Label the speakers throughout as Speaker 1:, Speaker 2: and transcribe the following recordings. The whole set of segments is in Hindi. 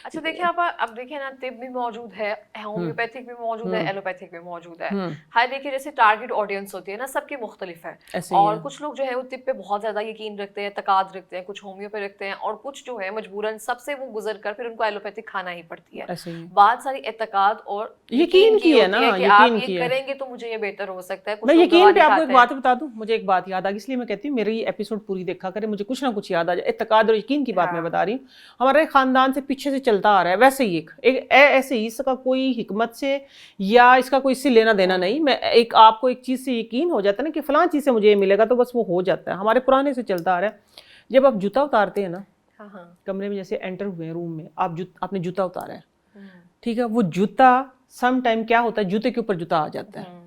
Speaker 1: अच्छा देखिए, आप अब देखिए ना, तिब भी मौजूद है, होम्योपैथिक भी मौजूद है, एलोपैथिक भी मौजूद है। हर देखिए जैसे टारगेट ऑडियंस होती है ना, सबकी मुख्तलिफ है।
Speaker 2: ऐसे ही
Speaker 1: और
Speaker 2: है।
Speaker 1: कुछ लोग जो है वो तिब पे बहुत ज्यादा यकीन रखते हैं, तकाद रखते हैं, कुछ होम्यो पे रखते हैं, और कुछ जो है मजबूरन सबसे वो गुजर कर फिर उनको एलोपैथिक खाना ही पड़ती है।
Speaker 2: ऐसे ही है।
Speaker 1: बात सारी एतकाद और यकीन
Speaker 2: यकीन
Speaker 1: की
Speaker 2: की है
Speaker 1: होती
Speaker 2: ना,
Speaker 1: है कि आप
Speaker 2: यकीन
Speaker 1: ये
Speaker 2: की है।
Speaker 1: करेंगे तो मुझे ये बेहतर हो सकता है।
Speaker 2: मैं
Speaker 1: कुछ लोग दवा
Speaker 2: यकीन पे
Speaker 1: नहीं
Speaker 2: आपको एक
Speaker 1: खाते
Speaker 2: बात
Speaker 1: हैं।
Speaker 2: बता दूं, मुझे एक बात याद आ गई, इसलिए मैं कहती हूँ मेरी एपिसोड पूरी देखा करे, मुझे कुछ ना कुछ याद आ जाए। इत्तेकाद और यकीन की बात मैं
Speaker 1: हाँ
Speaker 2: बता रही हूँ, हमारे खानदान से पीछे से चलता आ रहा है वैसे ही ऐसे ही, इसका कोई हिकमत से या इसका कोई इससे लेना देना नहीं। मैं एक आपको एक चीज से यकीन हो जाता है ना कि फलां चीज से मुझे ये मिलेगा, तो बस वो हो जाता है, हमारे पुराने से चलता आ रहा है। जब आप जूता उतारते हैं ना,
Speaker 1: हाँ हाँ।
Speaker 2: कमरे में जैसे एंटर हुए हैं रूम में, आपने जूता उतारा है,
Speaker 1: हम्म,
Speaker 2: ठीक है, वो जूता सम टाइम क्या होता है, जूते के ऊपर जूता आ जाता है,
Speaker 1: हम्म।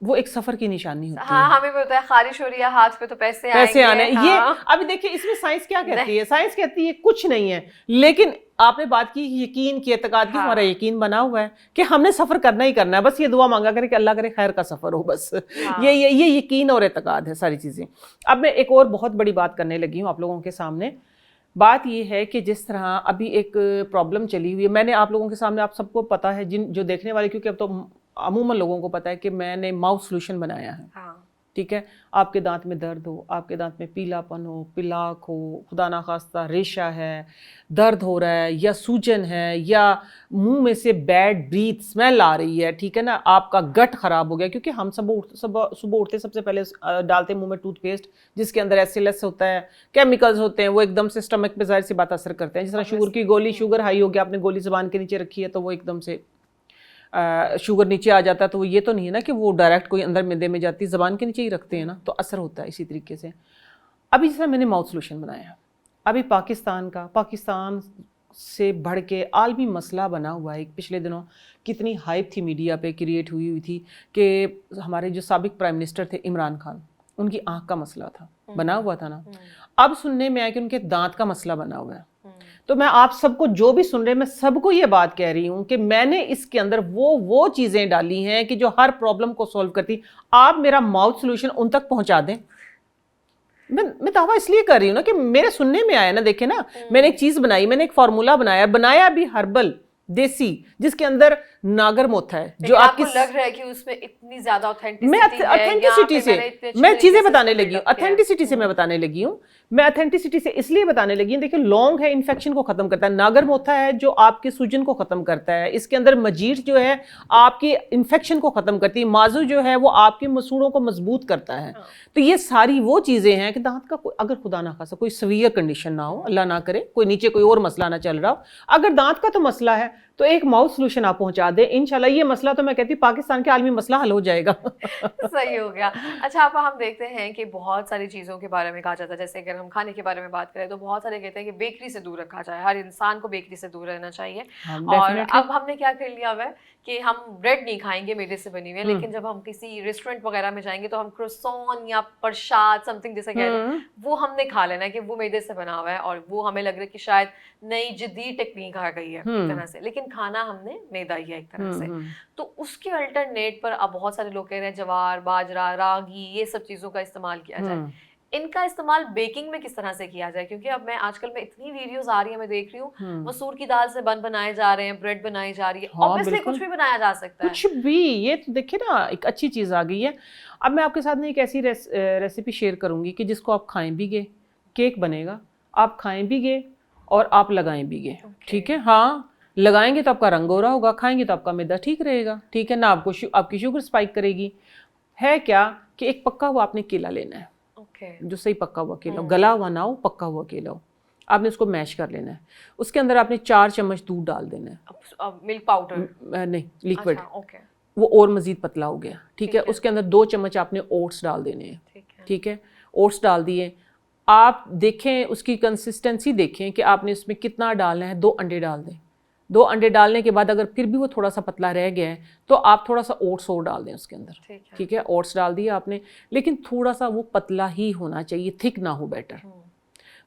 Speaker 2: वो एक सफर की निशानी होती
Speaker 1: हाँ,
Speaker 2: है।
Speaker 1: हमें भी होता है, खारिश हो रही है हाथ पे तो पैसे
Speaker 2: पैसे
Speaker 1: आएंगे।
Speaker 2: आने ये,
Speaker 1: हाँ।
Speaker 2: अभी देखिए इसमें साइंस क्या
Speaker 1: नहीं।
Speaker 2: कहती है, साइंस कहती है कुछ नहीं है, लेकिन आपने बात की यकीन की, एतकाद की, हमारा
Speaker 1: हाँ
Speaker 2: यकीन बना हुआ है कि हमने सफर करना ही करना है, बस ये दुआ मांगा करे कि अल्लाह करे खैर का सफर हो, बस
Speaker 1: हाँ।
Speaker 2: ये यकीन और एतकाद है सारी चीजें। अब मैं एक और बहुत बड़ी बात करने लगी हूँ आप लोगों के सामने। बात ये है कि जिस तरह अभी एक प्रॉब्लम चली हुई है, मैंने आप लोगों के सामने, आप सबको पता है, जिन जो देखने वाले, क्योंकि अब तो अमूमन लोगों को पता है कि मैंने माउथ सोल्यूशन बनाया है,
Speaker 1: हाँ।
Speaker 2: ठीक है। आपके दांत में दर्द हो, आपके दांत में पीलापन हो, पिलाक हो, खुदा ना खास्ता रेशा है, दर्द हो रहा है, या सूजन है, या मुंह में से बैड ब्रीथ स्मेल आ रही है, ठीक है ना, आपका गट खराब हो गया, क्योंकि हम सुबह उठते सबसे पहले डालते हैं मुंह में टूथपेस्ट, जिसके अंदर एसिलस होता है, केमिकल्स होते हैं, वो एकदम से स्टमक पे जाहिर सी बात असर करते हैं। जिस तरह शुगर की गोली, शुगर हाई हो गया, आपने गोली जबान के नीचे रखी है, तो वो एकदम से शुगर नीचे आ जाता है, तो वो ये तो नहीं है ना कि वो डायरेक्ट कोई अंदर मैदे में जाती है, जबान के नीचे ही रखते हैं ना, तो असर होता है इसी तरीके से। अभी जैसा मैंने माउथ सोल्यूशन बनाया, अभी पाकिस्तान से बढ़ के आलमी मसला बना हुआ है। पिछले दिनों कितनी हाइप थी मीडिया पे क्रिएट हुई थी कि हमारे जो साबिक प्राइम मिनिस्टर थे इमरान खान, उनकी आंख का मसला था, बना हुआ था ना। अब सुनने में आया कि उनके दांत का मसला बना हुआ है। तो मैं आप सबको जो भी सुन रहे हैं, मैं सबको ये बात कह रही हूं कि मैंने इसके अंदर वो चीजें डाली हैं कि जो हर प्रॉब्लम को सॉल्व करती। आप मेरा माउथ सोल्यूशन उन तक पहुंचा दें। मैं दावा इसलिए कर रही हूं ना कि मेरे सुनने में आया ना, देखे ना, मैंने एक चीज बनाई, मैंने एक फार्मूला बनाया भी हर्बल देसी, जिसके अंदर नागर मोथा है, जो आपकी,
Speaker 1: आपको लग रहा है कि उसमें इतनी ज्यादा
Speaker 2: मैं
Speaker 1: ऑथेंटिसिटी है, यहाँ
Speaker 2: अथेंटिसिटी
Speaker 1: पे
Speaker 2: से
Speaker 1: मैंने इतने अच्छे
Speaker 2: मैं
Speaker 1: तरीके
Speaker 2: चीजें
Speaker 1: से
Speaker 2: बताने
Speaker 1: इसको
Speaker 2: लगी हूँ,
Speaker 1: बिल्डअप किया है।
Speaker 2: अथेंटिसिटी से मैं बताने लगी हूँ। मैं अथेंटिसिटी से इसलिए बताने लगी हूँ, देखिए लौंग है, इन्फेक्शन को खत्म करता है, नागर मोथा है जो आपके सूजन को खत्म करता है, इसके अंदर मजीठ जो है आपके इन्फेक्शन को खत्म करती है, माजू जो है वो आपके मसूड़ों को मजबूत करता है। तो ये सारी वो चीजें हैं कि दांत का अगर खुदा ना खासा कोई सीवियर कंडीशन ना हो, अल्लाह ना करे, कोई नीचे कोई और मसला ना चल रहा हो, अगर दांत का तो मसला है तो एक माउथ सोल्यूशन आप पहुंचा दें, इंशाल्लाह ये मसला, तो मैं कहती हूँ पाकिस्तान के आलमी मसला हल हो जाएगा।
Speaker 1: सही हो गया। अच्छा, अब हम देखते हैं कि बहुत सारी चीज़ों के बारे में कहा जाता है, जैसे अगर हम खाने के बारे में बात करें तो बहुत सारे कहते हैं कि बेकरी से दूर रखा जाए, हर इंसान को बेकरी से दूर रहना चाहिए।
Speaker 2: हाँ
Speaker 1: और
Speaker 2: डेफिनेटली।
Speaker 1: अब हमने क्या कर लिया हुआ है कि हम ब्रेड नहीं खाएंगे मैदे से बनी हुई है, लेकिन जब हम किसी रेस्टोरेंट वगैरह में जाएंगे तो हम क्रोसॉन या प्रसाद समथिंग जैसे कह रहे हैं, वो हमने खा लेना है कि वो मैदे से बना हुआ है, और वो हमें लग रहा है कि शायद नई जदीद टेक्निक आ गई है एक तरह से, लेकिन खाना हमने मैदा ही है एक तरह से। तो उसके अल्टरनेट पर अब बहुत सारे लोग कह रहे हैं जवार, बाजरा, रागी, ये सब चीज़ों का इस्तेमाल किया जाए। इनका इस्तेमाल बेकिंग में किस तरह से किया जाए, क्योंकि अब मैं आजकल में इतनी वीडियोस आ रही है, मैं देख रही हूँ मसूर की दाल से बन बनाए जा रहे हैं, ब्रेड बनाई जा रही है,
Speaker 2: हाँ
Speaker 1: ऑब्वियसली
Speaker 2: बिल्कुल,
Speaker 1: कुछ भी बनाया जा सकता है।
Speaker 2: कुछ भी, ये तो देखिए ना एक अच्छी चीज़ आ गई है। अब मैं आपके साथ में एक ऐसी रेसिपी शेयर करूंगी कि जिसको आप खाएं भी गए, केक बनेगा, आप खाएं भी गए और आप लगाएं भी गए, ठीक है। हाँ, लगाएंगे तो आपका रंग गोरा होगा, खाएंगे तो आपका मैदा ठीक रहेगा, ठीक है ना, आपको आपकी शुगर स्पाइक करेगी। है क्या कि एक पक्का हुआ आपने केला लेना है, जो सही पक्का हुआ केला, गला हुआ ना हो, पक्का हुआ केला हो, आपने उसको मैश कर लेना है। उसके अंदर आपने 4 चम्मच दूध डाल देना है,
Speaker 1: मिल्क पाउडर
Speaker 2: नहीं लिक्विड,
Speaker 1: ओके,
Speaker 2: वो और मजीद पतला हो गया, ठीक है। उसके अंदर 2 चम्मच आपने ओट्स डाल देने हैं, ठीक है। ओट्स डाल दिए, आप देखें उसकी कंसिस्टेंसी देखें कि आपने उसमें कितना डालना है। 2 अंडे डाल दें। 2 अंडे डालने के बाद अगर फिर भी वो थोड़ा सा पतला रह गया है तो आप थोड़ा सा ओट्स और डाल दें उसके अंदर, ठीक है। ओट्स डाल दिया आपने, लेकिन थोड़ा सा वो पतला ही होना चाहिए, थिक ना हो, बेटर।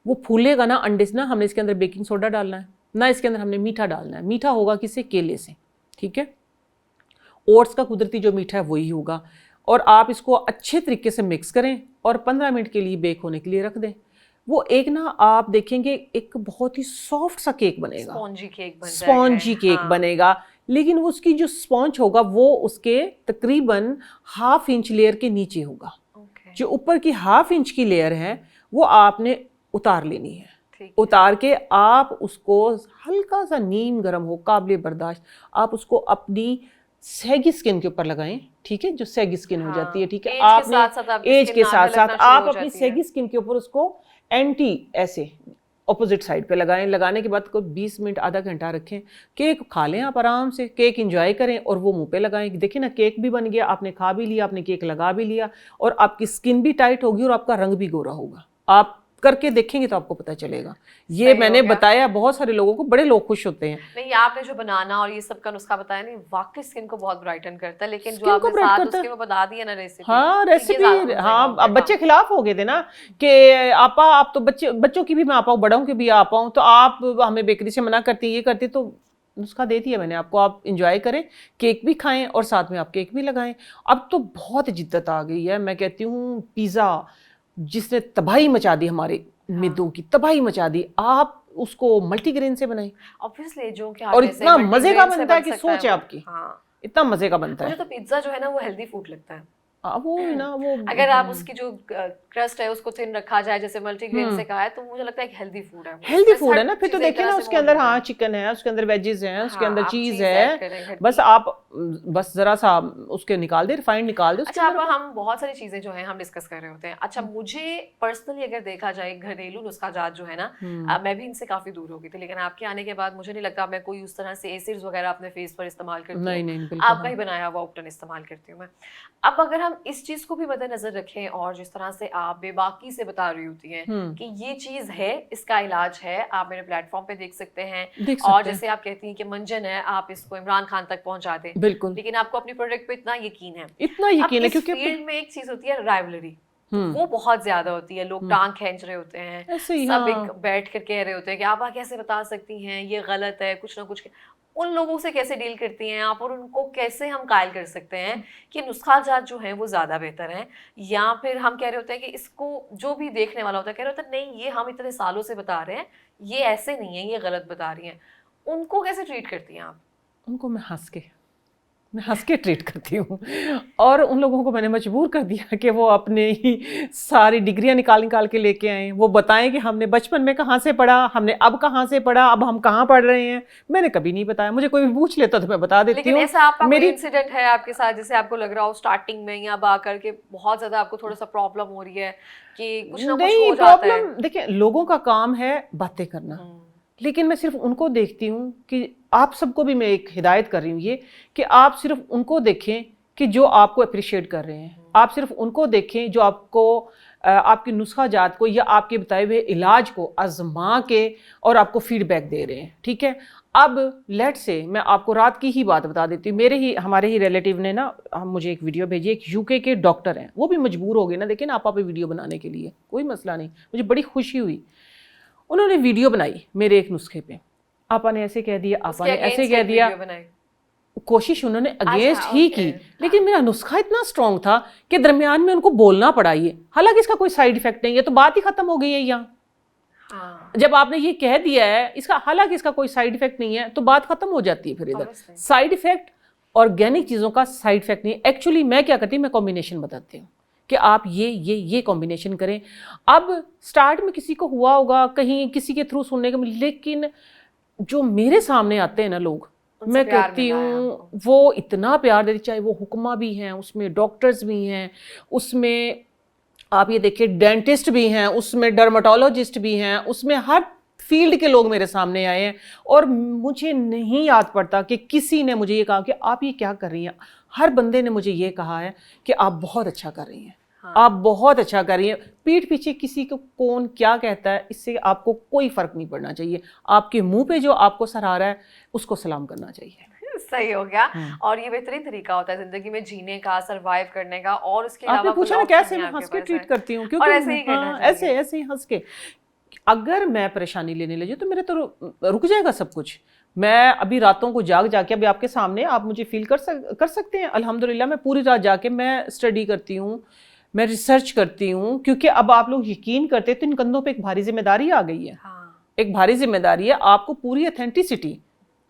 Speaker 2: वो फूलेगा ना अंडे से ना, हमने इसके अंदर बेकिंग सोडा डालना है ना, इसके अंदर हमने मीठा डालना है। मीठा होगा किससे? केले से, ठीक है। ओट्स का कुदरती जो मीठा है वही होगा। और आप इसको अच्छे तरीके से मिक्स करें और 15 मिनट के लिए बेक होने के लिए रख दें। वो एक ना आप देखेंगे एक बहुत ही सॉफ्ट सा केक बनेगा,
Speaker 1: स्पॉन्जी केक बन जाएगा।
Speaker 2: स्पॉन्जी केक
Speaker 1: हाँ।
Speaker 2: बनेगा, लेकिन उसकी जो स्पॉन्ज होगा वो उसके तकरीबन 1/2 इंच लेयर के नीचे होगा।
Speaker 1: ओके,
Speaker 2: जो ऊपर की 1/2 इंच की लेयर है वो आपने उतार लेनी है।
Speaker 1: ठीक है।
Speaker 2: उतार के आप उसको हल्का सा नीम गर्म हो, काबिल बर्दाश्त, आप उसको अपनी सैगी स्किन के ऊपर लगाएं, ठीक है, जो सैगी स्किन हो जाती है, ठीक है,
Speaker 1: एज के
Speaker 2: आपने
Speaker 1: साथ साथ आपकी
Speaker 2: एज
Speaker 1: स्किन
Speaker 2: के साथ
Speaker 1: नाजुक
Speaker 2: साथ
Speaker 1: लगना शुरू
Speaker 2: आप
Speaker 1: हो
Speaker 2: अपनी
Speaker 1: जाती है।
Speaker 2: सैगी स्किन के ऊपर उसको एंटी ऐसे ऑपोजिट साइड पे लगाएं। लगाने के बाद को 20 मिनट आधा घंटा रखें। केक खा लें आप आराम से, केक एंजॉय करें और वो मुंह पे लगाएं। देखिए ना, केक भी बन गया, आपने खा भी लिया, आपने केक लगा भी लिया और आपकी स्किन भी टाइट होगी और आपका रंग भी गोरा होगा। आप करके देखेंगे तो आपको पता चलेगा। ये
Speaker 1: सही
Speaker 2: मैंने
Speaker 1: हो गया।
Speaker 2: बताया बहुत सारे लोगों को, बड़े लोग खुश होते हैं।
Speaker 1: नहीं, आपने जो बनाना और ये सब का नुस्खा बताया नहीं, वाकई स्किन को बहुत ब्राइटन करता है, लेकिन जो
Speaker 2: स्किन को
Speaker 1: आपने
Speaker 2: ब्राइट
Speaker 1: साथ
Speaker 2: करता
Speaker 1: उसके
Speaker 2: है।
Speaker 1: वो बता दिया ना रेसिपी,
Speaker 2: हाँ
Speaker 1: तो ये
Speaker 2: रेसिपी,
Speaker 1: ज्यादा हो जाएगा,
Speaker 2: हाँ
Speaker 1: हो गया
Speaker 2: अब बच्चे
Speaker 1: काम।
Speaker 2: खिलाफ हो गए थे ना कि आपा आप तो बच्चों की भी मैं आपाऊँ, बड़ों की भी आपाऊँ, तो आप हमें बेकरी से मना करती, ये करती, तो नुस्खा दे दिया मैंने आपको। आप इंजॉय करें, केक भी खाएं और साथ में आप केक भी लगाएं। अब तो बहुत जिद्दत आ गई है, मैं कहती हूँ पिज़्ज़ा जिसने तबाही मचा दी, हमारे मैदों की तबाही मचा दी, आप उसको मल्टीग्रेन से बनाएं
Speaker 1: ऑब्वियसली जो कि
Speaker 2: और
Speaker 1: आटे से
Speaker 2: इतना मजे का
Speaker 1: मल्टीग्रेन से
Speaker 2: बनता है
Speaker 1: बन
Speaker 2: कि
Speaker 1: सकता है
Speaker 2: सोच है
Speaker 1: वो।
Speaker 2: आपकी,
Speaker 1: हाँ,
Speaker 2: इतना मजे का बनता
Speaker 1: मुझे
Speaker 2: है।
Speaker 1: तो पिज्जा जो है ना वो हेल्दी फूड लगता है।
Speaker 2: वो है ना, वो
Speaker 1: अगर आप उसकी जो क्रस्ट है उसको थिन रखा जाए, जैसे मल्टीग्रेन से कहा है, तो मुझे लगता है एक हेल्दी फूड है वो।
Speaker 2: हेल्दी
Speaker 1: उसमें
Speaker 2: फूड है
Speaker 1: हर
Speaker 2: ना। फिर तो
Speaker 1: चीज़ें एक
Speaker 2: देखिए
Speaker 1: तरह
Speaker 2: ना
Speaker 1: से
Speaker 2: उसके अंदर,
Speaker 1: मौजूद
Speaker 2: हाँ
Speaker 1: है।
Speaker 2: चिकन है, उसके अंदर वेजेस हैं, उसके
Speaker 1: हाँ,
Speaker 2: अंदर
Speaker 1: आप
Speaker 2: चीज
Speaker 1: चीज़ ऐड
Speaker 2: है,
Speaker 1: करें घर
Speaker 2: बस
Speaker 1: की।
Speaker 2: आप बस जरा सा उसके निकाल दे, रिफाइंड निकाल दे उसके
Speaker 1: अच्छा,
Speaker 2: अंदर।
Speaker 1: अब हम बहुत सारी चीजें जो हैं हम डिस्कस कर रहे होते हैं। अच्छा, मुझे पर्सनली अगर देखा जाए घरेलू नुस्खा जात जो है ना, मैं भी इनसे काफी दूर हो गई थी, लेकिन आपके आने के बाद मुझे नहीं लगता मैं कोई उस तरह से एसिड्स वगैरह अपने फेस पर इस्तेमाल करती
Speaker 2: नहीं
Speaker 1: हूँ।
Speaker 2: नहीं बिल्कुल,
Speaker 1: आपका ही बनाया हुआ उपटन इस्तेमाल करती हूँ मैं। अब अगर हम इस चीज को भी मद्देनजर रखें और जिस तरह से आप बेबाकी से बता रही होती हैं कि ये चीज है, इसका इलाज है, आप मेरे प्लेटफॉर्म पे देख सकते हैं।
Speaker 2: देख
Speaker 1: और
Speaker 2: सकते हैं,
Speaker 1: जैसे आप कहती हैं कि मंजन है, आप इसको इमरान खान तक पहुंचा दें,
Speaker 2: बिल्कुल
Speaker 1: लेकिन आपको अपनी प्रोडक्ट पे इतना यकीन है।
Speaker 2: इतना
Speaker 1: अब
Speaker 2: यकीन है
Speaker 1: इस
Speaker 2: क्योंकि
Speaker 1: फील्ड में एक चीज होती है राइवलरी, तो
Speaker 2: हम्म
Speaker 1: वो बहुत ज्यादा होती है। लोग टांग खींच रहे होते हैं,
Speaker 2: ऐसे ही,
Speaker 1: सब एक
Speaker 2: हाँ
Speaker 1: बैठ कर कह रहे होते हैं कि आप कैसे बता सकती हैं, ये गलत है, कुछ ना कुछ। उन लोगों से कैसे डील करती हैं आप, और उनको कैसे हम कायल कर सकते हैं कि नुस्खा जात जो है वो ज्यादा बेहतर है, या फिर हम कह रहे होते हैं कि इसको जो भी देखने वाला होता है कह रहे होता है नहीं ये हम इतने सालों से बता रहे हैं, ये ऐसे नहीं है, ये गलत बता रही हैं। उनको कैसे ट्रीट करती हैं आप?
Speaker 2: उनको मैं हंस के ट्रीट करती हूँ। और उन लोगों को मैंने मजबूर कर दिया कि वो अपने ही सारी डिग्रियां निकाल निकाल के लेके आए, वो बताएं कि हमने बचपन में कहाँ से पढ़ा, हमने अब कहाँ से पढ़ा, अब हम कहाँ पढ़ रहे हैं। मैंने कभी नहीं बताया, मुझे कोई भी पूछ लेता तो मैं बता देती
Speaker 1: लेकिन
Speaker 2: हूँ।
Speaker 1: ऐसा आपका
Speaker 2: मेरी
Speaker 1: कोई इंसिडेंट है आपके साथ जिसे आपको लग रहा हो स्टार्टिंग में या अब आकर के बहुत ज्यादा आपको थोड़ा सा प्रॉब्लम हो रही है कि कुछ ना कुछ
Speaker 2: नहीं
Speaker 1: हो जाता है?
Speaker 2: प्रॉब्लम, देखिए लोगों का काम है बातें करना, लेकिन मैं सिर्फ उनको देखती हूँ कि आप सबको भी मैं एक हिदायत कर रही हूँ ये कि आप सिर्फ उनको देखें कि जो आपको अप्रिशिएट कर रहे हैं। आप सिर्फ उनको देखें जो आपको आपकी नुस्खा जात को या आपके बताए हुए इलाज को आजमा के और आपको फीडबैक दे रहे हैं, ठीक है। अब लेट से मैं आपको रात की ही बात बता देती हूँ। हमारे ही रिलेटिव ने ना मुझे एक वीडियो भेजी, एक यूके के डॉक्टर हैं, वो भी मजबूर हो गए ना, देखिए ना आपा पे वीडियो बनाने के लिए, कोई मसला नहीं, मुझे बड़ी खुशी हुई। उन्होंने वीडियो बनाई मेरे एक नुस्खे पे, आपा ने ऐसे कह दिया, आपा ने ऐसे कह दिया। कोशिश उन्होंने अगेंस्ट ही की, लेकिन मेरा नुस्खा इतना स्ट्रांग था कि दरमियान में उनको बोलना पड़ा ये, हालांकि इसका कोई साइड इफेक्ट नहीं है, तो बात ही खत्म हो गई है यहाँ। जब आपने ये कह दिया है इसका, हालांकि इसका कोई साइड इफेक्ट नहीं है, तो बात खत्म हो जाती है। फिर इधर साइड इफेक्ट, ऑर्गेनिक चीजों का साइड इफेक्ट नहीं। एक्चुअली मैं क्या करती हूँ, मैं कॉम्बिनेशन बताती हूँ कि आप ये कॉम्बिनेशन करें। अब स्टार्ट में किसी को हुआ होगा, कहीं किसी के थ्रू सुनने को, लेकिन जो मेरे सामने आते हैं ना लोग, मैं कहती हूँ वो इतना प्यार देती, चाहे वो हुक्मा भी हैं, उसमें डॉक्टर्स भी हैं, उसमें आप ये देखिए डेंटिस्ट भी हैं, उसमें डर्मेटोलॉजिस्ट भी हैं, उसमें हर फील्ड के लोग मेरे सामने आए हैं। और मुझे नहीं याद पड़ता कि किसी ने मुझे ये कहा कि आप ये क्या कर रही हैं। हर बंदे ने मुझे ये कहा है कि आप बहुत अच्छा कर रही हैं, आप बहुत अच्छा कर रही हैं। पीठ पीछे किसी को कौन क्या कहता है, इससे आपको कोई फर्क नहीं पड़ना चाहिए। आपके मुंह पे जो आपको सराहा है उसको सलाम करना चाहिए।
Speaker 1: सही हो गया। और ये बेहतरीन तरीका होता है जिंदगी में जीने का, सरवाइव करने का। और उसके अलावा
Speaker 2: आपने पूछा ना कैसे मैं हंस के ट्रीट करती हूँ, क्योंकि ऐसे ही हंस के। अगर मैं परेशानी लेने लगी तो मेरे तो रुक जाएगा सब कुछ। मैं अभी रातों को जाग जाके, अभी आपके सामने आप मुझे फील कर सकते हैं, अल्हम्दुलिल्लाह मैं पूरी रात जाके मैं स्टडी करती हूँ। मैं रिसर्च करती हूँ, क्योंकि अब आप लोग यकीन करते तो इन कंधों पे एक भारी जिम्मेदारी आ गई है।
Speaker 1: हाँ,
Speaker 2: एक भारी जिम्मेदारी है, आपको पूरी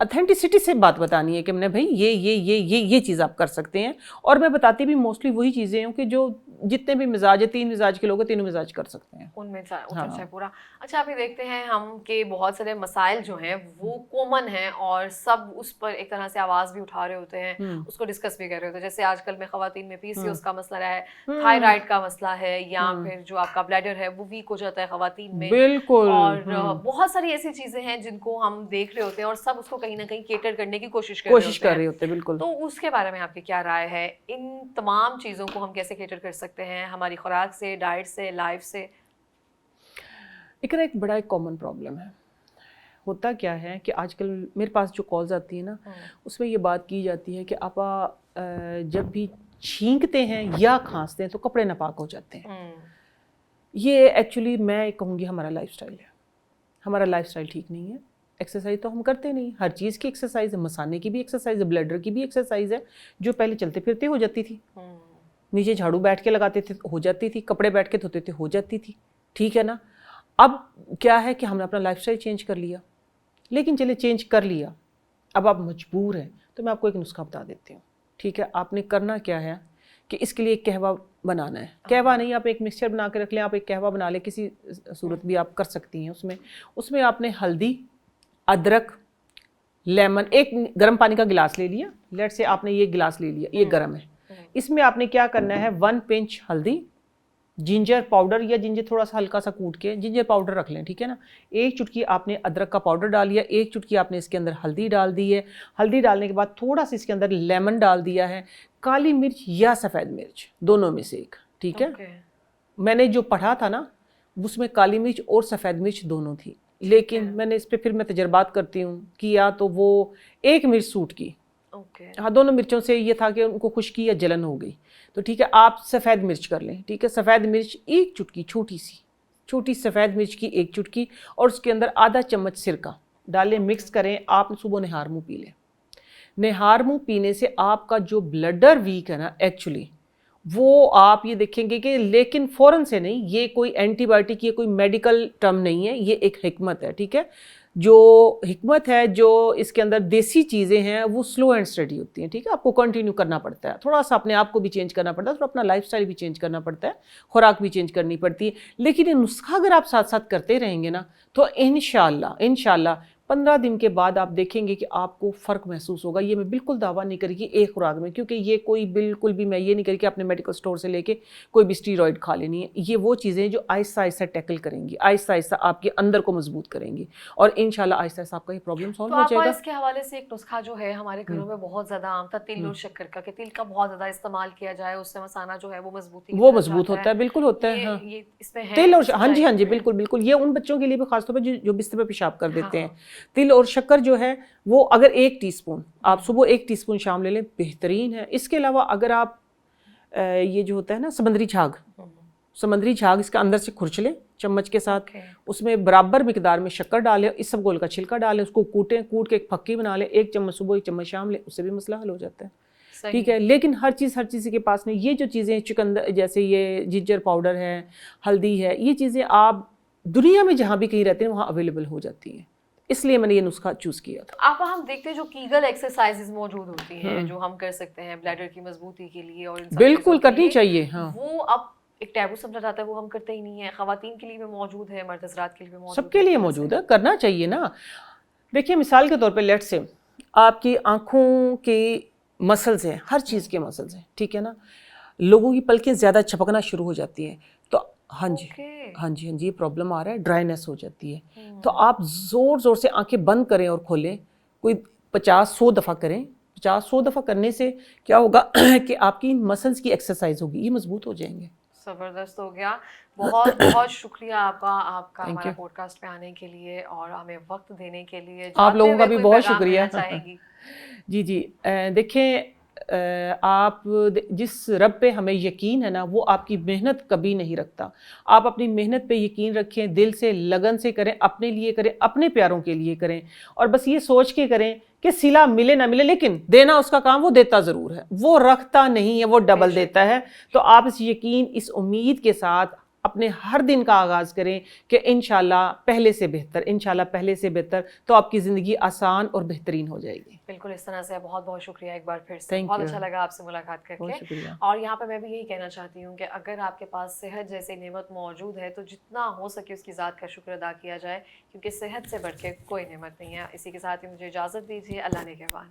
Speaker 2: अथेंटिसिटी से बात बतानी है कि मैंने भाई ये चीज़ आप कर सकते हैं। और मैं बताती भी मोस्टली वही चीज़ें हूँ कि जो जितने भी मिजाज है, 3 मिजाज के लोग हैं, तीनों मिजाज कर सकते हैं।
Speaker 1: उनमें उतर
Speaker 2: हाँ।
Speaker 1: जाए पूरा। अच्छा, अभी देखते हैं हम कि बहुत सारे मसाइल जो हैं वो कॉमन हैं और सब उस पर एक तरह से आवाज़ भी उठा रहे होते हैं, उसको डिस्कस भी कर रहे होते हैं। जैसे आजकल में ख़वातीन में पीसीओएस का मसला है, थायराइड का मसला है, या फिर जो आपका ब्लैडर है वो वीक हो जाता है ख़वातीन में।
Speaker 2: बिल्कुल।
Speaker 1: और बहुत सारी ऐसी चीज़ें हैं जिनको हम देख रहे होते हैं और सब उसको कहीं ना कहीं केटर करने की कोशिश कर रहे होते हैं।
Speaker 2: बिल्कुल।
Speaker 1: तो उसके बारे में आपकी क्या राय है? इन तमाम चीज़ों को हम कैसे केटर कर सकते हैं, हमारी खुराक से, डाइट से, लाइफ से?
Speaker 2: एक बड़ा एक कॉमन प्रॉब्लम है। होता क्या है कि आजकल मेरे पास जो कॉल्स आती है ना, उसमें ये बात की जाती है कि आपा जब भी छींकते हैं या खांसते हैं तो कपड़े नापाक हो जाते हैं। ये एक्चुअली मैं कहूँगी हमारा लाइफस्टाइल है। हमारा लाइफस्टाइल ठीक नहीं है। एक्सरसाइज तो हम करते नहीं, हर चीज़ की एक्सरसाइज है, मसाने की भी एक्सरसाइज है, ब्लडर की भी एक्सरसाइज है, जो पहले चलते फिरते हो जाती थी। नीचे झाड़ू बैठ के लगाते थे हो जाती थी, कपड़े बैठ के धोते थे हो जाती थी, ठीक है ना। अब क्या है कि हमने अपना लाइफस्टाइल चेंज कर लिया, लेकिन चलिए चेंज कर लिया, अब आप मजबूर हैं तो मैं आपको एक नुस्खा बता देती हूँ, ठीक है। आपने करना क्या है कि इसके लिए एक कहवा बनाना है। कहवा नहीं, आप एक मिक्सचर बना के रख लें, आप एक कहवा बना लें, किसी सूरत भी आप कर सकती हैं। उसमें आपने हल्दी, अदरक, लेमन, एक गर्म पानी का गिलास ले लिया, लेट से आपने ये गिलास ले लिया, ये गर्म है। इसमें आपने क्या करना है, 1 पिंच हल्दी, जिंजर पाउडर या जिंजर थोड़ा सा हल्का सा कूट के जिंजर पाउडर रख लें, ठीक है ना। एक चुटकी आपने अदरक का पाउडर डाल दिया, एक चुटकी आपने इसके अंदर हल्दी डाल दी है। हल्दी डालने के बाद थोड़ा सा इसके अंदर लेमन डाल दिया है, काली मिर्च या सफ़ेद मिर्च दोनों में से एक, ठीक है। मैंने जो पढ़ा था ना उसमें काली मिर्च और सफ़ेद मिर्च दोनों थी, लेकिन मैंने इस पर फिर मैं तजर्बात करती हूँ किया तो वो एक मिर्च सूट की। हाँ, दोनों मिर्चों से ये था कि उनको खुश्की या जलन हो गई, तो ठीक है आप सफ़ेद मिर्च कर लें, ठीक है। सफ़ेद मिर्च एक चुटकी, छोटी सफ़ेद मिर्च की एक चुटकी, और उसके अंदर आधा चम्मच सिरका डालें, मिक्स करें। आप सुबह निहार मुँह पी लें। निहार मुँह पीने से आपका जो ब्लडर वीक है ना, एक्चुअली वो आप ये देखेंगे कि, लेकिन फ़ौरन से नहीं, ये कोई एंटीबायोटिक, ये कोई मेडिकल टर्म नहीं है, ये एक हिकमत है, ठीक है। जो हिकमत है, जो इसके अंदर देसी चीज़ें हैं, वो स्लो एंड स्टडी होती हैं, ठीक है। आपको कंटिन्यू करना पड़ता है, थोड़ा सा अपने आप को भी चेंज करना पड़ता है, थोड़ा अपना लाइफस्टाइल भी चेंज करना पड़ता है, खुराक भी चेंज करनी पड़ती है। लेकिन ये नुस्खा अगर आप साथ साथ करते रहेंगे ना, तो इंशाल्लाह 15 दिन के बाद आप देखेंगे कि आपको फ़र्क महसूस होगा। ये मैं बिल्कुल दावा नहीं करी कि एक खुराक में, क्योंकि ये कोई बिल्कुल भी मैं ये नहीं करी कि आपने मेडिकल स्टोर से लेके कोई भी स्टीरॉयड खा लेनी है। ये वो चीज़ें जो आहिस्ता आहिस्ता टैकल करेंगी, आहिस्ता आहिस्ता आपके अंदर को मजबूत करेंगी, और इंशाल्लाह आहिस्ता आहिस्ता आपका ये प्रॉब्लम सॉल्व हो जाएगा।
Speaker 1: इसके हवाले से एक नुस्खा जो है हमारे घरों में बहुत ज़्यादा आम था, तिल और शक्कर का, कि तिल का बहुत ज़्यादा इस्तेमाल किया जाए, उससे मसाना जो है वो मजबूत
Speaker 2: होता है। बिल्कुल होता है, हाँ।
Speaker 1: ये इसमें है
Speaker 2: तिल और हाँ जी बिल्कुल। ये उन बच्चों के लिए भी खासतौर पर जो बिस्तर पर पेशाब कर देते हैं। तिल और शक्कर जो है वो अगर 1 टीस्पून आप सुबह, 1 टीस्पून शाम ले लें, बेहतरीन है। इसके अलावा अगर आप ये जो होता है ना समुद्री झाग, इसके अंदर से खुरच लें चम्मच के साथ, उसमें बराबर मिकदार में शक्कर डालें, इसबगोल का छिलका डालें, उसको कूट के एक फक्की बना लें, 1 चम्मच सुबह 1 चम्मच शाम लें, उससे भी मसला हल हो जाता है, ठीक है। लेकिन हर चीज़ के पास नहीं, ये जो चीज़ें चुकंदर, जैसे ये जिंजर पाउडर है, हल्दी है, ये चीज़ें आप दुनिया में जहाँ भी कहीं रहते हैं वहाँ अवेलेबल हो जाती हैं, इसलिए मैंने ये नुस्खा चूज़ किया था।
Speaker 1: आप हम देखते हैं जो कीगल एक्सरसाइजेज मौजूद होती हैं, जो हम कर सकते हैं ब्लैडर की मजबूती के लिए, और
Speaker 2: बिल्कुल करनी चाहिए, हाँ।
Speaker 1: वो अब एक टैबू समझा जाता है, वो हम करते ही नहीं है। ख़वातीन के लिए भी मौजूद है, मर्द हज़रात के लिए भी मौजूद है,
Speaker 2: सबके लिए मौजूद है, करना चाहिए ना। देखिए मिसाल के तौर पे लेट्स से आपकी आँखों के मसल्स हैं, हर चीज़ के मसल्स हैं, ठीक है ना। लोगों की पलकें ज़्यादा छपकना शुरू हो जाती हैं, तो हाँ जी ये प्रॉब्लम आ रहा है, ड्राइनेस हो जाती है। तो आप ज़ोर से आंखें बंद करें और खोलें, कोई 50-100 दफ़ा करें। 50-100 दफ़ा करने से क्या होगा कि आपकी मसल्स की एक्सरसाइज होगी, ये मजबूत हो जाएंगे।
Speaker 1: ज़बरदस्त हो गया। बहुत बहुत शुक्रिया आपका हमारा पॉडकास्ट पे आने के लिए और हमें वक्त देने के लिए।
Speaker 2: आप लोगों का भी बहुत शुक्रिया। जी देखें, आप जिस रब पे हमें यकीन है ना, वो आपकी मेहनत कभी नहीं रखता। आप अपनी मेहनत पे यकीन रखें, दिल से लगन से करें, अपने लिए करें, अपने प्यारों के लिए करें, और बस ये सोच के करें कि सिला मिले ना मिले, लेकिन देना उसका काम, वो देता जरूर है, वो रखता नहीं है, वो डबल देता है। तो आप इस यकीन, इस उम्मीद के साथ अपने हर दिन का आगाज करें कि इंशाल्लाह पहले से बेहतर, इंशाल्लाह पहले से बेहतर, तो आपकी जिंदगी आसान और बेहतरीन हो जाएगी।
Speaker 1: बिल्कुल, इस तरह से बहुत बहुत शुक्रिया एक बार फिर से,
Speaker 2: Thank
Speaker 1: बहुत
Speaker 2: you.
Speaker 1: अच्छा लगा आपसे मुलाकात
Speaker 2: बहुत
Speaker 1: करके।
Speaker 2: शुक्रिया।
Speaker 1: और यहाँ पे मैं भी यही कहना चाहती हूँ कि अगर आपके पास सेहत जैसी नेमत मौजूद है तो जितना हो सके उसकी ज़ात का शुक्र अदा किया जाए, क्योंकि सेहत से बढ़ के कोई नेमत नहीं है। इसी के साथ ही मुझे इजाज़त दीजिए, अल्लाह ने के बाद।